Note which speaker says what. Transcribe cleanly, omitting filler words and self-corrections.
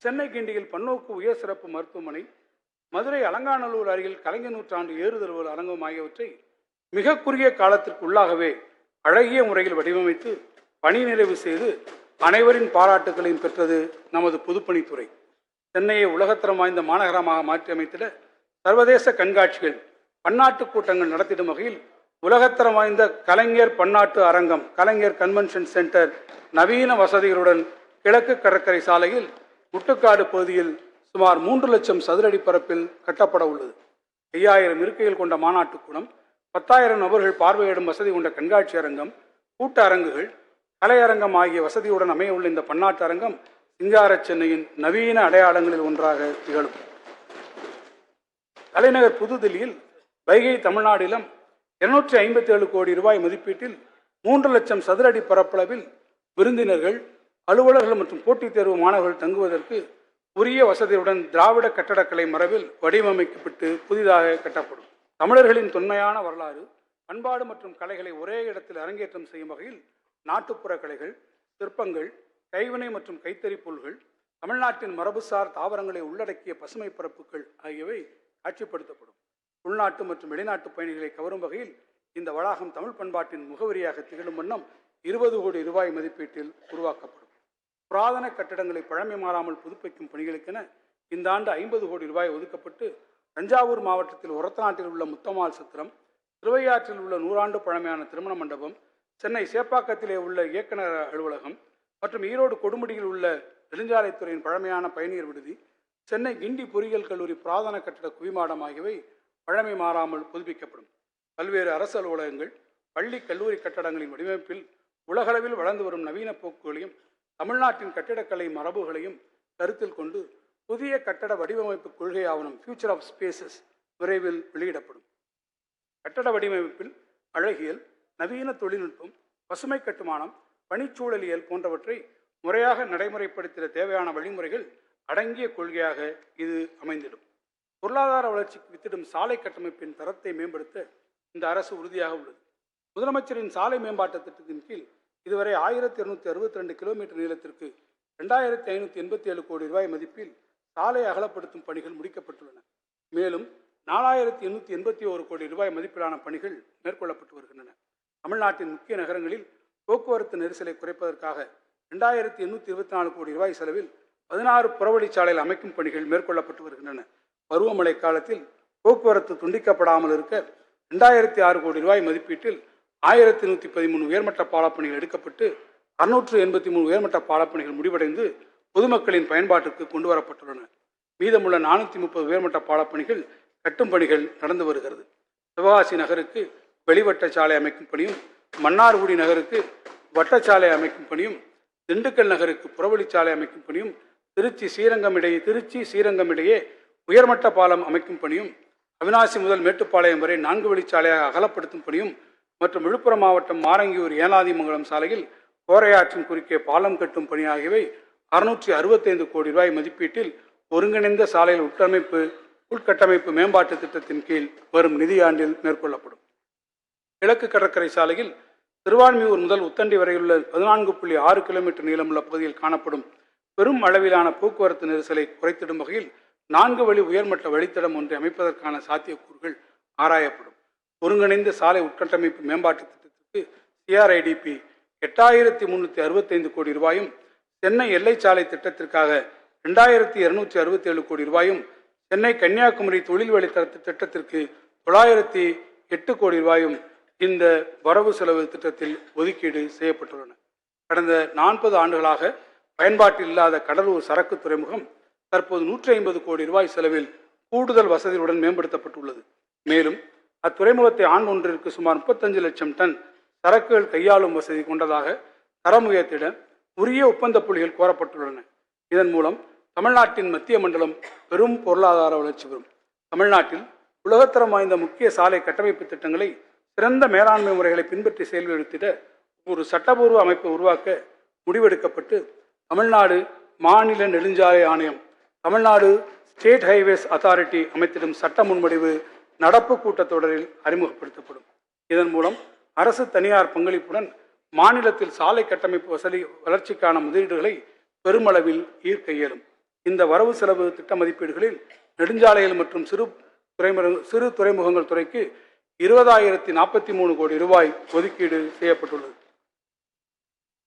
Speaker 1: சென்னை கிண்டியில் பன்னோக்கு உயர் சிறப்பு மருத்துவமனை, மதுரை அலங்காநல்லூர் அருகில் கலைஞர் நூற்றாண்டு ஏறுதழுவல் அரங்கம் ஆகியவற்றை மிக குறுகிய காலத்திற்கு உள்ளாகவே அழகிய முறையில் வடிவமைத்து பணி நிறைவு செய்து அனைவரின் பாராட்டுகளையும் பெற்றது நமது பொதுப்பணித்துறை. சென்னையை உலகத்தரம் வாய்ந்த மாநகரமாக மாற்றி அமைத்திட சர்வதேச கண்காட்சிகள், பன்னாட்டு கூட்டங்கள் நடத்திடும் வகையில் உலகத்தரம் வாய்ந்த கலைஞர் பன்னாட்டு அரங்கம், கலைஞர் கன்வென்ஷன் சென்டர் நவீன வசதிகளுடன் கிழக்கு கடற்கரை சாலையில் முட்டுக்காடு பகுதியில் சுமார் 3 லட்சம் சதுரடி பரப்பில் கட்டப்பட உள்ளது. 5000 இருக்கைகள் கொண்ட மாநாட்டு கூடம், 10,000 நபர்கள் பார்வையிடும் வசதி கொண்ட கண்காட்சி அரங்கம், கூட்ட அரங்குகள், கலையரங்கம் ஆகிய வசதியுடன் அமையவுள்ள இந்த பன்னாட்டு அரங்கம் சிங்கார சென்னையின் நவீன அடையாளங்களில் ஒன்றாக திகழும். தலைநகர் புதுதில்லியில் வைகை தமிழ்நாடிலும் 257 கோடி ரூபாய் மதிப்பீட்டில் 3 லட்சம் சதுரடி பரப்பளவில் விருந்தினர்கள், அலுவலர்கள் மற்றும் போட்டித் தேர்வு மாணவர்கள் தங்குவதற்கு உரிய வசதியுடன் திராவிட கட்டடக்கலை மரபில் வடிவமைக்கப்பட்டு புதிதாக கட்டப்படும். தமிழர்களின் தொன்மையான வரலாறு, பண்பாடு மற்றும் கலைகளை ஒரே இடத்தில் அரங்கேற்றம் செய்யும் வகையில் நாட்டுப்புற கலைகள், சிற்பங்கள், கைவினை மற்றும் கைத்தறி பொருள்கள், தமிழ்நாட்டின் மரபுசார் தாவரங்களை உள்ளடக்கிய பசுமை பரப்புகள் ஆகியவை காட்சிப்படுத்தப்படும். உள்நாட்டு மற்றும் வெளிநாட்டு பயணிகளை கவரும் வகையில் இந்த வளாகம் தமிழ் பண்பாட்டின் முகவரியாக திகழும் வண்ணம் 20 கோடி ரூபாய் மதிப்பீட்டில் உருவாக்கப்படும். புராதன கட்டடங்களை பழமை மாறாமல் புதுப்பிக்கும் பணிகளுக்கென இந்த ஆண்டு 50 கோடி ரூபாய் ஒதுக்கப்பட்டு தஞ்சாவூர் மாவட்டத்தில் ஒரத்தநாட்டில் உள்ள முத்தம்மாள் சத்திரம், திருவையாற்றில் உள்ள 100 ஆண்டு பழமையான திருமண மண்டபம், சென்னை சேப்பாக்கத்திலே உள்ள இயக்குநர் அலுவலகம் மற்றும் ஈரோடு கொடுமுடியில் உள்ள நெடுஞ்சாலைத்துறையின் பழமையான பயணியர் விடுதி, சென்னை கிண்டி பொறியியல் கல்லூரி புராதன கட்டட குவிமாடம் ஆகியவை பழமை மாறாமல் புதுப்பிக்கப்படும். பல்வேறு அரசு அலுவலகங்கள், பள்ளி கல்லூரி கட்டடங்களின் வடிவமைப்பில் உலகளவில் வளர்ந்து வரும் நவீன போக்குகளையும் தமிழ்நாட்டின் கட்டிடக்கலை மரபுகளையும் கருத்தில் கொண்டு புதிய கட்டட வடிவமைப்பு கொள்கை ஆவணம் ஃபியூச்சர் ஆஃப் ஸ்பேசஸ் விரைவில் வெளியிடப்படும். கட்டட வடிவமைப்பில் அழகியல், நவீன தொழில்நுட்பம், பசுமை கட்டுமானம், பணிச்சூழலியல் போன்றவற்றை முறையாக நடைமுறைப்படுத்திட தேவையான வழிமுறைகள் அடங்கிய கொள்கையாக இது அமைந்திடும். பொருளாதார வளர்ச்சிக்கு வித்திடும் சாலை கட்டமைப்பின் தரத்தை மேம்படுத்த இந்த அரசு உறுதியாக உள்ளது. முதலமைச்சரின் சாலை மேம்பாட்டு திட்டத்தின் கீழ் இதுவரை 1262 கிலோமீட்டர் நீளத்திற்கு 2587 கோடி ரூபாய் மதிப்பில் சாலை அகலப்படுத்தும் பணிகள் முடிக்கப்பட்டுள்ளன. மேலும் 4881 கோடி ரூபாய் மதிப்பிலான பணிகள் மேற்கொள்ளப்பட்டு வருகின்றன. தமிழ்நாட்டின் முக்கிய நகரங்களில் போக்குவரத்து நெரிசலை குறைப்பதற்காக 2824 கோடி ரூபாய் செலவில் 16 புறவழிச்சாலைகள் அமைக்கும் பணிகள் மேற்கொள்ளப்பட்டு வருகின்றன. பருவமழை காலத்தில் போக்குவரத்து துண்டிக்கப்படாமல் இருக்க 2006 கோடி ரூபாய் மதிப்பீட்டில் 1113 உயர்மட்ட பாலப்பணிகள் எடுக்கப்பட்டு 683 உயர்மட்ட பாலப்பணிகள் முடிவடைந்து பொதுமக்களின் பயன்பாட்டிற்கு கொண்டு வரப்பட்டுள்ளன. மீதமுள்ள 430 உயர்மட்ட பாலப்பணிகள் கட்டும் பணிகள் நடந்து வருகிறது. சிவகாசி நகருக்கு வெளிவட்ட சாலை அமைக்கும் பணியும், மன்னார்குடி நகருக்கு வட்டச்சாலை அமைக்கும் பணியும், திண்டுக்கல் நகருக்கு புறவழிச்சாலை அமைக்கும் பணியும், திருச்சி ஸ்ரீரங்கம் இடையே உயர்மட்ட பாலம் அமைக்கும் பணியும், அவிநாசி முதல் மேட்டுப்பாளையம் வரை 4 வழிச்சாலையாக அகலப்படுத்தும் பணியும் மற்றும் விழுப்புரம் மாவட்டம் மாரங்கியூர் ஏனாதிமங்கலம் சாலையில் கோரையாற்றின் குறுக்கே பாலம் கட்டும் பணி ஆகியவை 665 கோடி ரூபாய் மதிப்பீட்டில் ஒருங்கிணைந்த சாலையில் உள்கட்டமைப்பு மேம்பாட்டு திட்டத்தின் கீழ் வரும் நிதியாண்டில் மேற்கொள்ளப்படும். கிழக்கு கடற்கரை சாலையில் திருவான்மியூர் முதல் உத்தண்டி வரையுள்ள 14.6 கிலோமீட்டர் நீளமுள்ள பகுதியில் காணப்படும் பெரும் அளவிலான போக்குவரத்து நெரிசலை குறைத்திடும் வகையில் 4 வழி உயர்மட்ட வழித்தடம் ஒன்றை அமைப்பதற்கான சாத்தியக்கூறுகள் ஆராயப்படும். ஒருங்கிணைந்த சாலை உட்கட்டமைப்பு மேம்பாட்டு திட்டத்திற்கு CRIDP 8365 கோடி ரூபாயும், சென்னை எல்லை சாலை திட்டத்திற்காக 2267 கோடி ரூபாயும், சென்னை கன்னியாகுமரி தொழில் வழித்தட திட்டத்திற்கு 908 கோடி ரூபாயும் இந்த வரவு செலவு திட்டத்தில் ஒதுக்கீடு செய்யப்பட்டுள்ளன. கடந்த 40 ஆண்டுகளாக பயன்பாட்டில் இல்லாத கடலூர் சரக்கு துறைமுகம் தற்போது 150 கோடி ரூபாய் செலவில் கூடுதல் வசதியுடன் மேம்படுத்தப்பட்டுள்ளது. மேலும் அத்துறைமுகத்தை ஆண்டு ஒன்றிற்கு சுமார் 35 லட்சம் டன் சரக்குகள் கையாளும் வசதி கொண்டதாக தரம் உயர்த்திட உரிய ஒப்பந்த புள்ளிகள் கோரப்பட்டுள்ளன. இதன் மூலம் தமிழ்நாட்டின் மத்திய மண்டலம் பெரும் பொருளாதார வளர்ச்சி பெறும். தமிழ்நாட்டில் உலகத்தரம் வாய்ந்த முக்கிய சாலை கட்டமைப்பு திட்டங்களை சிறந்த மேலாண்மை முறைகளை பின்பற்றி செயல்படுத்திட ஒரு சட்டபூர்வ அமைப்பை உருவாக்க முடிவெடுக்கப்பட்டு தமிழ்நாடு மாநில நெடுஞ்சாலை ஆணையம், தமிழ்நாடு ஸ்டேட் ஹைவேஸ் அத்தாரிட்டி அமைத்திடும் சட்ட முன்வடிவு நடப்பு கூட்டத்தொடரில் அறிமுகப்படுத்தப்படும். இதன் மூலம் அரசு தனியார் பங்களிப்புடன் மாநிலத்தில் சாலை கட்டமைப்பு வசதி வளர்ச்சிக்கான முதலீடுகளை பெருமளவில் ஈர்க்க இயலும். இந்த வரவு செலவு திட்ட மதிப்பீடுகளில் நெடுஞ்சாலைகள் மற்றும் சிறு துறைமுகங்கள் துறைக்கு 20,043 கோடி ரூபாய் ஒதுக்கீடு செய்யப்பட்டுள்ளது.